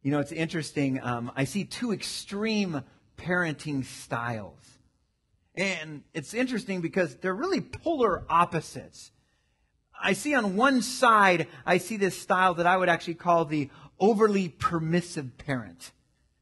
You know, it's interesting. I see two extreme parenting styles. And it's interesting because they're really polar opposites. I see on one side, I see this style that I would actually call the overly permissive parent.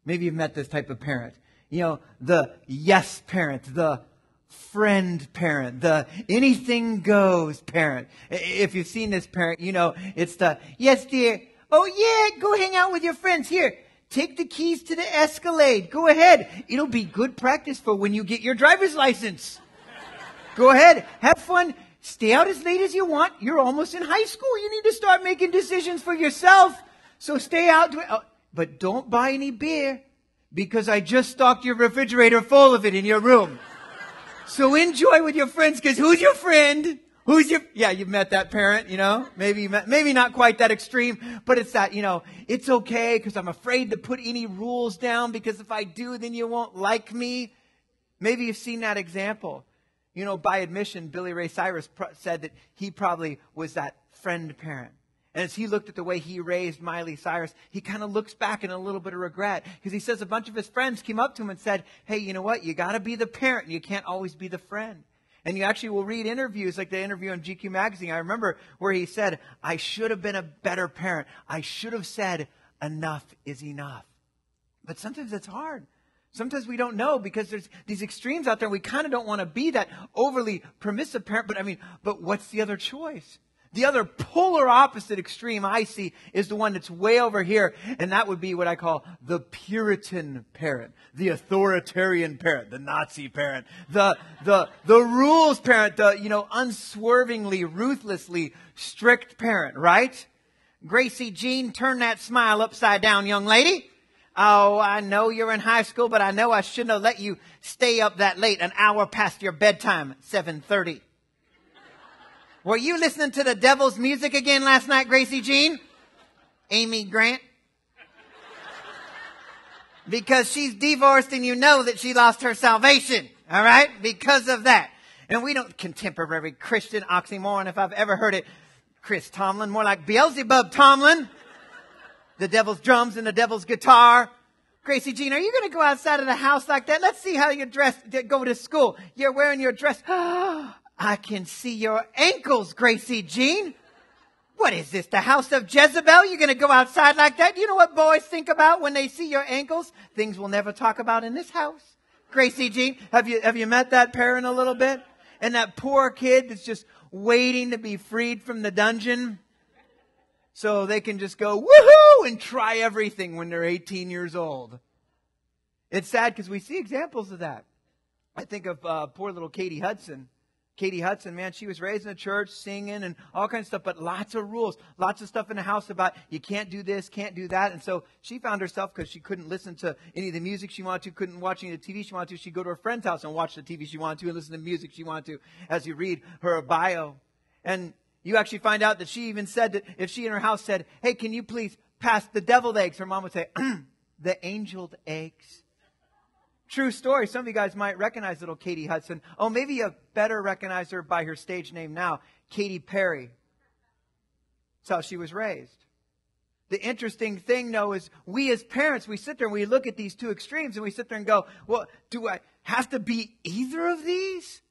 Maybe you've met this type of parent. You know, the yes parent, the friend parent, the anything goes parent. If you've seen this parent, you know, it's the, yes dear, oh yeah, go hang out with your friends. Here, take the keys to the Escalade. Go ahead. It'll be good practice for when you get your driver's license. Go ahead, have fun. Stay out as late as you want. You're almost in high school. You need to start making decisions for yourself. So stay out. But don't buy any beer because I just stocked your refrigerator full of it in your room. So enjoy with your friends because who's your friend? Yeah, you've met that parent, you know, maybe not quite that extreme, but it's that, you know, it's okay because I'm afraid to put any rules down because if I do, then you won't like me. Maybe you've seen that example. You know, by admission, Billy Ray Cyrus said that he probably was that friend parent. And as he looked at the way he raised Miley Cyrus, he kind of looks back in a little bit of regret. Because he says a bunch of his friends came up to him and said, hey, you know what? You got to be the parent. You can't always be the friend. And you actually will read interviews like the interview on GQ magazine. I remember where he said, I should have been a better parent. I should have said, enough is enough. But sometimes it's hard. Sometimes we don't know because there's these extremes out there. We kind of don't want to be that overly permissive parent. But what's the other choice? The other polar opposite extreme I see is the one that's way over here. And that would be what I call the Puritan parent, the authoritarian parent, the Nazi parent, the rules parent, the, you know, unswervingly, ruthlessly strict parent, right? Gracie Jean, turn that smile upside down, young lady. Oh, I know you're in high school, but I know I shouldn't have let you stay up that late, an hour past your bedtime, 7:30. Were you listening to the devil's music again last night, Gracie Jean? Amy Grant? Because she's divorced and you know that she lost her salvation, all right? Because of that. And we don't, contemporary Christian oxymoron, if I've ever heard it. Chris Tomlin, more like Beelzebub Tomlin. The devil's drums and the devil's guitar. Gracie Jean, are you going to go outside of the house like that? Let's see how you dress to go to school. You're wearing your dress. I can see your ankles, Gracie Jean. What is this, the house of Jezebel? You're going to go outside like that? You know what boys think about when they see your ankles? Things we'll never talk about in this house. Gracie Jean, have you met that parent a little bit? And that poor kid that's just waiting to be freed from the dungeon so they can just go woohoo and try everything when they're 18 years old. It's sad because we see examples of that. I think of poor little Katie Hudson. Katie Hudson, man, she was raised in a church, singing and all kinds of stuff, but lots of rules, lots of stuff in the house about you can't do this, can't do that. And so she found herself, because she couldn't listen to any of the music she wanted to, couldn't watch any of the TV she wanted to, she'd go to her friend's house and watch the TV she wanted to and listen to the music she wanted to as you read her bio. And you actually find out that she even said that if she in her house said, hey, can you please pass the deviled eggs? Her mom would say, the angeled eggs. True story. Some of you guys might recognize little Katie Hudson. Oh, maybe you better recognize her by her stage name now, Katy Perry. That's how she was raised. The interesting thing, though, is we as parents, we sit there and we look at these two extremes and we sit there and go, well, do I have to be either of these?